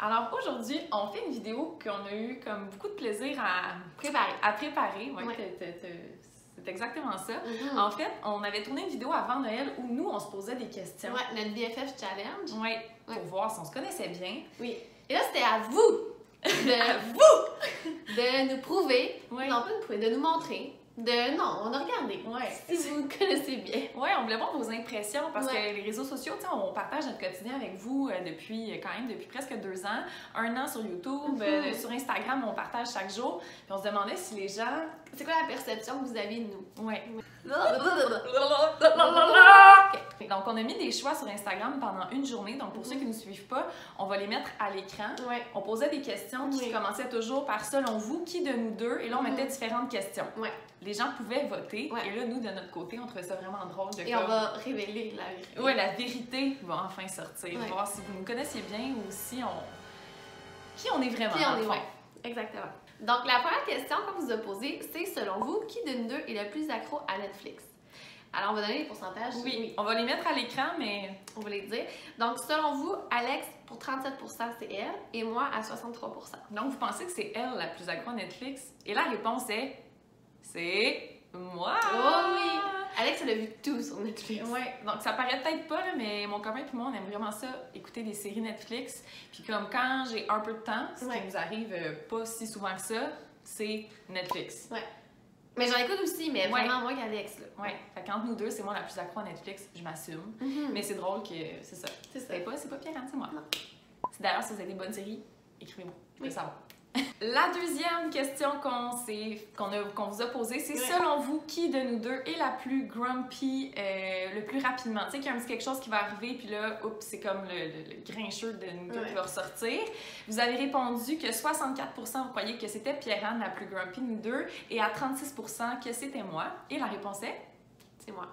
Alors aujourd'hui, on fait une vidéo qu'on a eu comme beaucoup de plaisir à préparer. Ouais, Ouais. c'est exactement ça. En fait, on avait tourné une vidéo avant Noël où nous, on se posait des questions. Ouais, notre BFF Challenge. Ouais, pour voir si on se connaissait bien. Oui. Et là, c'était à vous À vous! de nous prouver, Ouais. non pas de nous prouver, de nous montrer, non, on a regardé. Ouais. Si vous connaissez bien. Ouais, on voulait voir vos impressions parce Ouais. que les réseaux sociaux, tu sais, on partage notre quotidien avec vous depuis presque 2 ans. 1 an sur YouTube, sur Instagram, on partage chaque jour. Puis on se demandait si les gens... C'est quoi la perception que vous avez de nous? Ouais. Ok. Donc, on a mis des choix sur Instagram pendant une journée. Donc, pour ceux qui ne nous suivent pas, on va les mettre à l'écran. Ouais. On posait des questions qui Oui. commençaient toujours par selon vous, qui de nous deux? Et là, on mettait différentes questions. Ouais. Les gens pouvaient voter. Ouais. Et là, nous, de notre côté, on trouvait ça vraiment drôle. Et on va révéler la vérité. Ouais, la vérité va enfin sortir. Ouais. Voir si vous nous connaissiez bien ou si on... Qui on est vraiment, Qui on dans le est, fond. ouais. Exactement. Donc, la première question qu'on vous a posée, c'est selon vous, qui de nous deux est le plus accro à Netflix? Alors, on va donner les pourcentages. Oui, on va les mettre à l'écran, mais... On va les dire. Donc, selon vous, Alex, pour 37%, c'est elle, et moi, à 63%. Donc, vous pensez que c'est elle la plus accro à Netflix? Et la réponse est... C'est... moi! Oh oui! Alex, elle a vu tout sur Netflix. Ouais, donc ça paraît peut-être pas, là, mais mon copain et moi, on aime vraiment ça, écouter des séries Netflix. Puis comme quand j'ai un peu de temps, ce qui nous arrive pas si souvent que ça, c'est Netflix. Ouais. Mais j'en écoute aussi, mais vraiment moins qu'Alex, là. Ouais, fait qu'entre nous deux, c'est moi la plus accro à Netflix, je m'assume. Mais c'est drôle que c'est ça. C'est ça. C'est pas Pierre, c'est moi. Non. D'ailleurs, si vous avez des bonnes séries, écrivez-moi, je veux Oui. savoir. La deuxième question qu'on vous a posée, c'est Ouais. selon vous, qui de nous deux est la plus grumpy le plus rapidement? Tu sais, qu'il y a un petit quelque chose qui va arriver, puis là, oups, c'est comme le grincheux de nous deux qui va ressortir. Vous avez répondu que 64% vous croyez que c'était Pierre-Anne la plus grumpy de nous deux, et à 36% que c'était moi. Et la réponse est? C'est moi.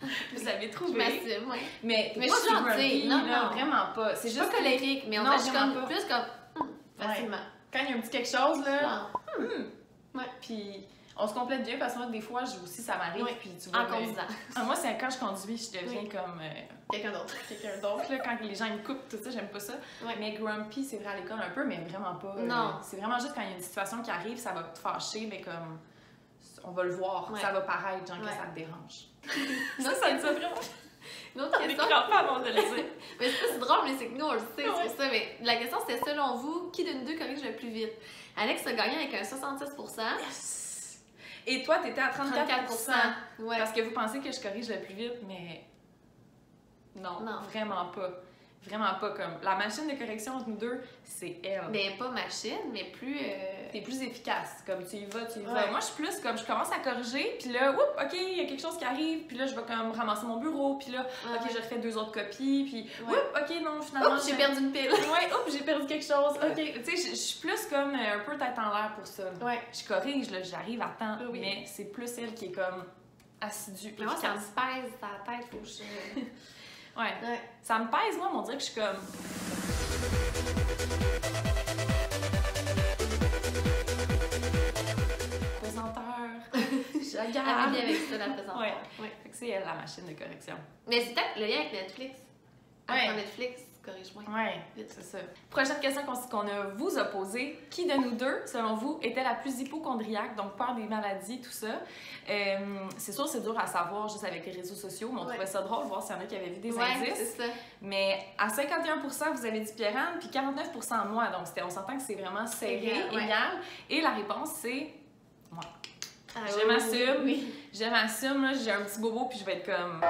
Vous l'avez Je trouvé. m'assume, ouais. Mais Mais moi, je suis gentille. Non, là, non. vraiment pas. C'est Je suis juste pas colérique, mais on Non, dirait que je suis vraiment comme pas. plus comme facilement. quand il y a un petit quelque chose, là... Genre, Ouais, puis on se complète bien parce que moi, des fois, aussi, ça m'arrive. Ouais. Puis tu vois, en conduisant. moi, c'est quand je conduis, je deviens comme Quelqu'un d'autre. quelqu'un d'autre. Là, quand les gens me coupent, tout ça, j'aime pas ça. Ouais. Mais grumpy, c'est vrai à l'école un peu, mais vraiment pas. Non. C'est vraiment juste quand il y a une situation qui arrive, ça va te fâcher, mais comme on va le voir, Ouais. ça va paraître, genre que Ouais. ça te dérange. Ça me dit vraiment. Une autre On question. n'écrit pas avant de le dire. Mais c'est pas si drôle, mais c'est que nous, on le sait, Ouais. c'est pour ça. Mais la question, c'était selon vous, qui de nous deux corrige le plus vite? Alex a gagné avec un 66%. Yes! Et toi, t'étais à 34%. Ouais. Parce que vous pensez que je corrige le plus vite, mais non, Non. vraiment pas. Vraiment pas comme. La machine de correction entre nous deux, c'est elle. Mais pas machine, mais plus. T'es plus efficace, comme tu y vas. Ouais. Moi, je suis plus comme je commence à corriger, puis là, oups, ok, il y a quelque chose qui arrive, puis là, je vais comme ramasser mon bureau, puis là, ok, Ouais. je refais 2 autres copies, puis Ouais. oups, ok, non, finalement. Oups, j'ai perdu une pile. Ouais, oups, j'ai perdu quelque chose. Ok, tu sais, je suis plus comme un peu tête en l'air pour ça. Ouais. Je corrige, là, j'arrive à temps, Oui. mais c'est plus elle qui est comme assidue, Mais moi, ça me efficace. pèse dans la tête, faut que je. Ouais. Ouais. Ça me pèse, moi, on dirait que je suis comme. Pesanteur. Je la Elle garde. vient avec ça, la présentation. Ouais. Ouais. Fait que c'est elle, la machine de correction. Mais c'est peut-être le lien avec Netflix. Ouais. Avec Netflix, corrige moins. Ouais, Vite. c'est ça. Prochaine question qu'on vous a posée. Qui de nous deux, selon vous, était la plus hypochondriaque, donc peur des maladies, tout ça? C'est sûr, c'est dur à savoir juste avec les réseaux sociaux, mais on Ouais. trouvait ça drôle de voir s'il y en a qui avaient vu des Ouais, indices. c'est ça. Mais à 51%, vous avez dit Pierre-Anne, puis 49% moi. Donc, on s'entend que c'est vraiment serré, Égal, ouais. égal. Et la réponse, c'est moi. Ah, Je oui, m'assume. Oui. Je m'assume, là, j'ai un petit bobo, puis je vais être comme...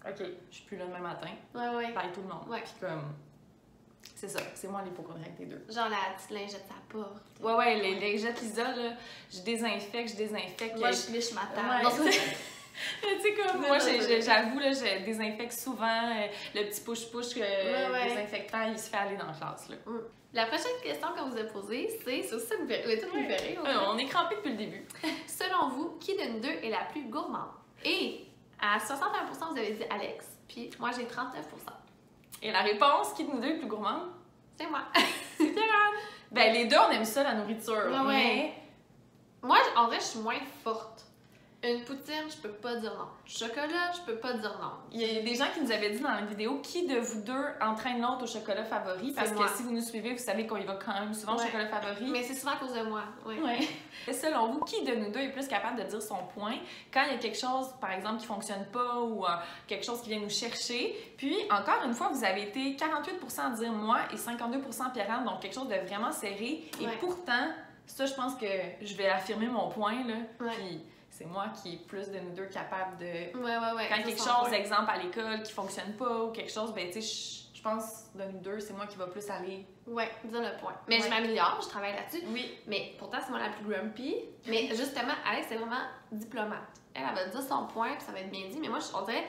OK, je suis plus là demain matin. Ouais. Bye tout le monde. Ouais. Puis comme... C'est ça, c'est moi l'hypochondriaque des deux. Genre la petite lingette à porte. Ouais, les lingettes Lisa, là, je désinfecte. Moi, je liche ma table. Ouais. Non, c'est- Tu sais, comme Non, moi, non, j'avoue, là, je désinfecte souvent. Le petit push-push Ouais. désinfectant, il se fait aller dans la classe. Là. La prochaine question qu'on vous a posée, c'est sur ça, vous verrez. Oui, tout vous verrez. On est crampés depuis le début. Selon vous, qui de nous deux est la plus gourmande? Et à 61%, vous avez dit Alex, puis moi j'ai 39%. Et la réponse, qui de nous deux est plus gourmande? C'est moi. C'est Pierre-Anne. Ben, les deux, on aime ça, la nourriture. Ouais. Mais Moi, en vrai, je suis moins forte. Une poutine, je peux pas dire non. Chocolat, je peux pas dire non. Il y a des gens qui nous avaient dit dans la vidéo qui de vous deux entraîne l'autre au chocolat favori. Parce que si vous nous suivez, vous savez qu'on y va quand même souvent au chocolat favori. Mais c'est souvent à cause de moi. Ouais. Et selon vous, qui de nous deux est plus capable de dire son point quand il y a quelque chose, par exemple, qui fonctionne pas ou quelque chose qui vient nous chercher? Puis, encore une fois, vous avez été 48% à dire moi et 52% Pierre-Anne, donc quelque chose de vraiment serré. Et pourtant, ça, je pense que je vais affirmer mon point, là. Puis, c'est moi qui est plus de nous deux capable de... Quand quelque chose, exemple à l'école, qui fonctionne pas ou quelque chose, ben tu sais, je pense de nous deux, c'est moi qui va plus aller... dire le point. Mais je m'améliore, je travaille là-dessus. Oui. Mais pourtant, c'est moi la plus grumpy. Mais justement, Alex, c'est vraiment diplomate. Elle va dire son point, puis ça va être bien dit. Mais moi, on dirait,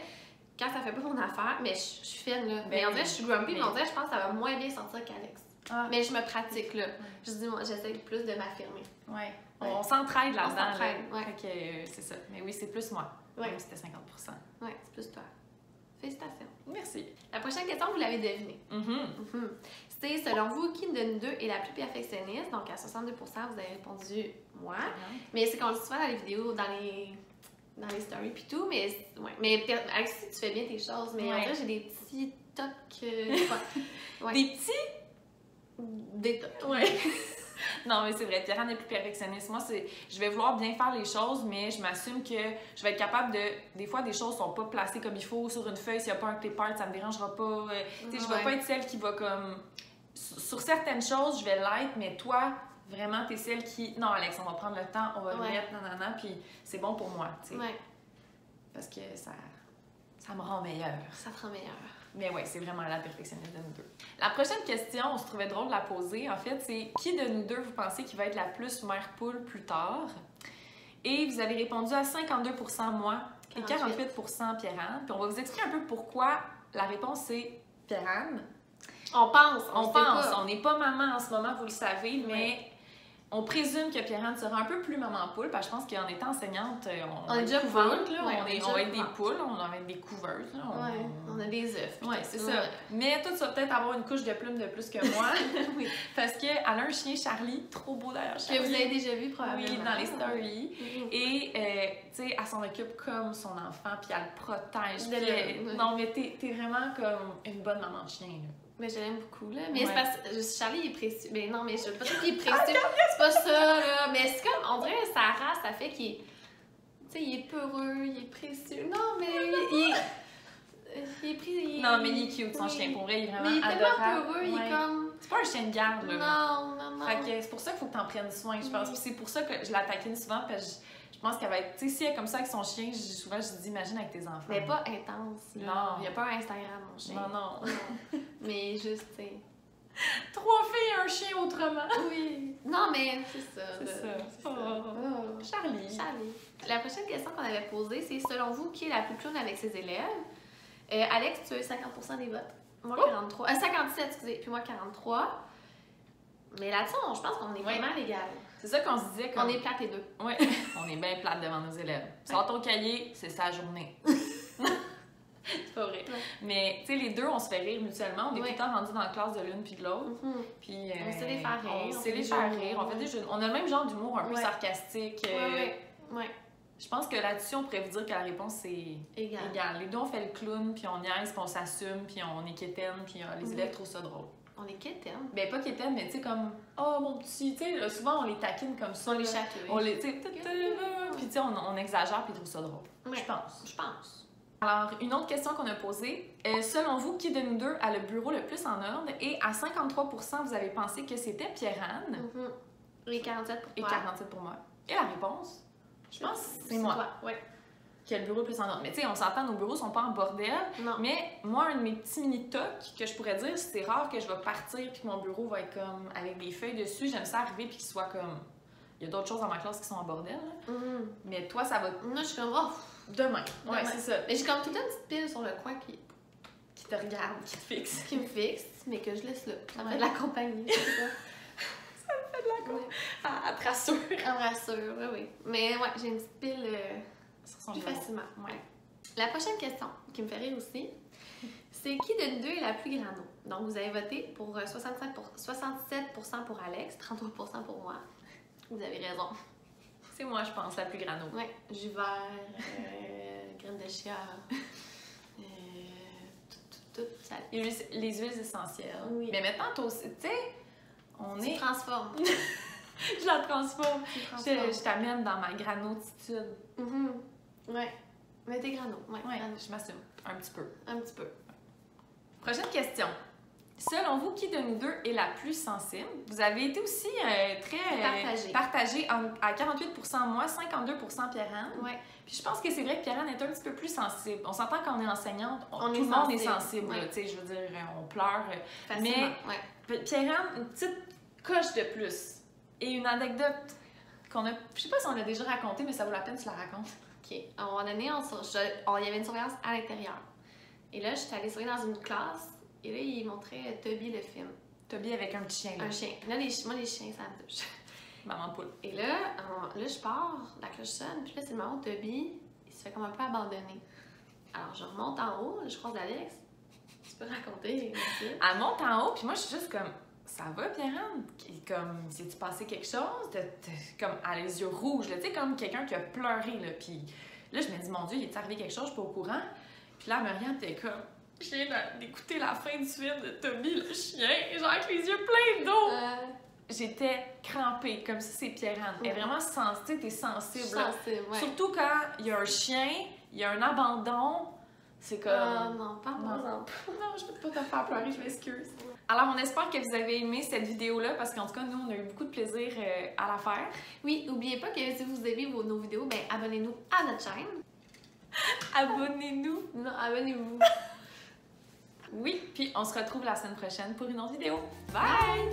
quand ça fait pas mon affaire, mais je suis fine, là. Mais on dirait, je suis grumpy, mais on dirait, je pense que ça va moins bien sortir qu'Alex. Mais je me pratique, là. Je dis, moi, j'essaie plus de m'affirmer. On s'entraide là-dedans. On s'entraide, c'est ça. Mais oui, c'est plus moi. Même si c'était 50%. C'est plus toi. Félicitations. Merci. La prochaine question, vous l'avez devinée. C'est, selon vous, qui de nous deux est la plus perfectionniste? Donc, à 62%, vous avez répondu moi. Mais c'est qu'on le dit souvent dans les vidéos, dans les stories puis tout. Mais Alexis, tu fais bien tes choses. Mais en vrai, j'ai des petits tocs. Des petits? Des tocs. Non, mais c'est vrai, Pierre-Anne est plus perfectionniste. Moi, je vais vouloir bien faire les choses, mais je m'assume que je vais être capable de... Des fois, des choses sont pas placées comme il faut sur une feuille. S'il n'y a pas un clip art, ça me dérangera pas. Tu sais, je vais pas être celle qui va comme... Sur certaines choses, je vais l'être, mais toi, vraiment, t'es celle qui... Non, Alex, on va prendre le temps, on va le mettre, nanana, puis c'est bon pour moi, tu sais. Parce que ça me rend meilleure. Ça te rend meilleure. Mais oui, c'est vraiment la perfectionniste de nous deux. La prochaine question, on se trouvait drôle de la poser, en fait, c'est qui de nous deux vous pensez qui va être la plus mère poule plus tard? Et vous avez répondu à 52% moi et 48% Pierre-Anne. Puis on va vous expliquer un peu pourquoi la réponse c'est Pierre-Anne. On pense. On n'est pas maman en ce moment, vous le savez, mais on présume que Pierre-Anne sera un peu plus maman poule, parce que je pense qu'en étant enseignante, on est déjà couveuse, là, on va être des poules, on va être des couveuses. Là, on a des œufs. Oui, c'est ça. Mais toi, tu vas peut-être avoir une couche de plumes de plus que moi, parce qu'elle a un chien Charlie, trop beau d'ailleurs, Charlie. Que vous avez déjà vu probablement. Oui, dans les stories. Et, tu sais, elle s'en occupe comme son enfant, puis elle le protège. Non, mais t'es vraiment comme une bonne maman de chien, là. Mais je l'aime beaucoup, là. Mais c'est parce que Charlie, il est précieux. Mais non, mais je veux pas dire qu'il est précieux. C'est pas ça, là. Mais c'est comme, on dirait, sa race, ça fait qu'il est... Tu sais, il est peureux, il est précieux. Non, mais il est précieux. Non, mais il est cute, son chien. Pour vrai, il est vraiment adorable. Mais il est tellement peureux, il est comme... C'est pas un chien de garde, là. Non. Fait que c'est pour ça qu'il faut que t'en prennes soin, je pense. Puis c'est pour ça que je la taquine souvent, parce que je pense qu'elle va être... Tu sais, si elle est comme ça avec son chien, souvent, je dis, imagine avec tes enfants. Mais pas intense, là. Non. Il n'y a pas un Instagram, mon chien. Non. Mais juste, tu sais... 3 filles et un chien autrement. Oui. Non, mais c'est ça. C'est ça. Charlie. La prochaine question qu'on avait posée, c'est selon vous, qui est la plus clown avec ses élèves? Alex, tu as eu 50% des votes. Moi, 43. 57, excusez. Puis moi, 43. Mais là-dessus, je pense qu'on est vraiment l'égal. C'est ça qu'on se disait. On est plates les deux. Oui, on est bien plates devant nos élèves. Sors ton cahier, c'est sa journée. C'est pas vrai. Mais, tu sais, les deux, on se fait rire mutuellement. On est tout le temps rendus dans la classe de l'une puis de l'autre. Puis, on sait les faire rire. On sait les faire rire. On fait des jeux. On a le même genre d'humour un peu sarcastique. Je pense que là-dessus, on pourrait vous dire que la réponse, c'est égal. Les deux, on fait le clown, puis on niaise, puis on s'assume, puis on est quétaine, puis les élèves trouvent ça drôle. On est quétaine? Ben, pas quétaine, mais tu sais, comme, oh mon petit, tu sais, souvent on les taquine comme ça. On les chatouille. On les, tu sais, puis tu sais, on exagère, puis ils trouvent ça drôle. Je pense. Alors, une autre question qu'on a posée. Selon vous, qui de nous deux a le bureau le plus en ordre? Et à 53%, vous avez pensé que c'était Pierre-Anne. Et 47 pour toi. Et 47 pour moi. Et la réponse? Je pense que c'est moi. Qui a le bureau le plus en ordre. Mais tu sais, on s'entend, nos bureaux sont pas en bordel. Non. Mais moi, un de mes petits mini-tocs que je pourrais dire, c'est rare que je vais partir puis que mon bureau va être comme avec des feuilles dessus. J'aime ça arriver puis qu'il soit comme... Il y a d'autres choses dans ma classe qui sont en bordel. Mais toi, ça va... Moi, je suis comme... Oh, demain. Ouais, c'est ça. Mais j'ai comme tout le temps une petite pile sur le coin qui te regarde, qui te fixe. Qui me fixe, mais que je laisse là. Ça me fait de la compagnie. Ça me fait de la compagnie. Elle te rassure. Elle me rassure, oui. Mais ouais, j'ai une petite pile plus facilement. La prochaine question, qui me fait rire aussi, c'est qui de nous deux est la plus grano? Donc, vous avez voté pour 67% pour Alex, 33% pour moi. Vous avez raison. C'est moi, je pense, la plus grano. Ouais, jus vert, graines de chia, tout ça. Les huiles essentielles. Oui. Mais maintenant, toi aussi, tu sais, Tu transformes. Je la transforme. Je t'amène dans ma granotitude. Ouais. Mais t'es grano. Ouais, je m'assume. Un petit peu. Un petit peu. Prochaine question. Selon vous, qui de nous deux est la plus sensible? Vous avez été aussi très partagé à 48% moi, 52% Pierre-Anne. Ouais. Puis je pense que c'est vrai que Pierre-Anne est un petit peu plus sensible. On s'entend quand on est enseignante, tout le monde est sensible. Ouais. Je veux dire, on pleure. Facilement. Mais Pierre-Anne, une petite coche de plus. Et une anecdote qu'on a... Je sais pas si on l'a déjà racontée, mais ça vaut la peine que tu la racontes. OK. À un moment donné, il y avait une surveillance à l'intérieur. Et là, j'étais allée surveiller dans une classe. Et là, il montrait Toby le film. Toby avec un petit chien. Là. Un chien. Là, moi, les chiens, ça me touche. Maman poule. Et là, je pars, la cloche sonne, puis là, c'est le moment où Toby, il se fait comme un peu abandonner. Alors, je remonte en haut, je croise Alex. Tu peux raconter? Elle monte en haut, puis moi, je suis juste comme, ça va, Pierre-Anne? Comme, s'est-tu passé quelque chose? Comme, elle a les yeux rouges, là, tu sais, comme quelqu'un qui a pleuré, là. Puis là, je me dis, mon Dieu, il est arrivé quelque chose, je suis pas au courant. Puis là, Marianne était comme, je viens d'écouter la fin du film de Toby, le chien, genre avec les yeux pleins d'eau. J'étais crampée, comme si c'est Pierre-Anne. Elle est vraiment sensible, t'es sensible. Sensible, ouais. Surtout quand il y a un chien, il y a un abandon, c'est comme... non, pas par exemple. Non, je peux pas te faire pleurer, je m'excuse. Alors, on espère que vous avez aimé cette vidéo-là, parce qu'en tout cas, nous, on a eu beaucoup de plaisir à la faire. Oui, n'oubliez pas que si vous aimez nos vidéos, ben abonnez-nous à notre chaîne. Abonnez-nous. Non, abonnez-vous. Oui, puis on se retrouve la semaine prochaine pour une autre vidéo. Bye!